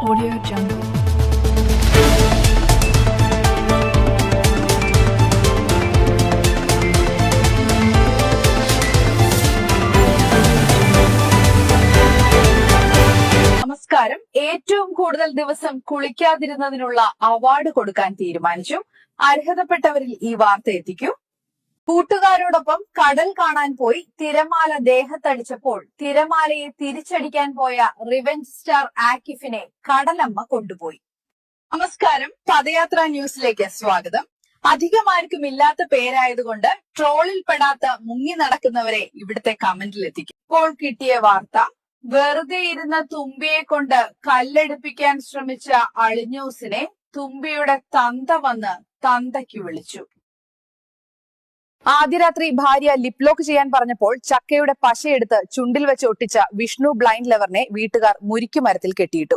Audio Jungle. നമസ്കാരം. ഏറ്റവും കൂടുതൽ ദിവസം കുളിക്കാതിരുന്നതിനുള്ള അവാർഡ് കൊടുക്കാൻ തീരുമാനിച്ചു. അർഹതപ്പെട്ടവരിൽ ഈ വാർത്ത എത്തിക്കൂ. കൂട്ടുകാരോടൊപ്പം കടൽ കാണാൻ പോയി തിരമാല ദേഹത്തടിച്ചപ്പോൾ തിരമാലയെ തിരിച്ചടിക്കാൻ പോയ റിവെഞ്ച് സ്റ്റാർ ആക്കിഫിനെ കടലമ്മ കൊണ്ടുപോയി. നമസ്കാരം, പദയാത്ര ന്യൂസിലേക്ക് സ്വാഗതം. അധികമാർക്കും ഇല്ലാത്ത പേരായതുകൊണ്ട് ട്രോളിൽ പെടാത്ത മുങ്ങി നടക്കുന്നവരെ ഇവിടുത്തെ കമന്റിൽ എത്തിക്കും. ഇപ്പോൾ കിട്ടിയ വാർത്ത: വെറുതെ ഇരുന്ന തുമ്പിയെ കൊണ്ട് കല്ലെടുപ്പിക്കാൻ ശ്രമിച്ച അളിഞ്ഞൂസിനെ തുമ്പിയുടെ തന്ത വന്ന് തന്തയ്ക്ക് വിളിച്ചു. ആദ്യ രാത്രി ഭാര്യ ലിപ് ലോക്ക് ചെയ്യാൻ പറഞ്ഞപ്പോൾ ചക്കയുടെ പശയെടുത്ത് ചുണ്ടിൽ വെച്ച് ഒട്ടിച്ച വിഷ്ണു ബ്ലൈൻഡ് ലവറിനെ വീട്ടുകാർ മുരിക്കുമരത്തിൽ കെട്ടിയിട്ടു.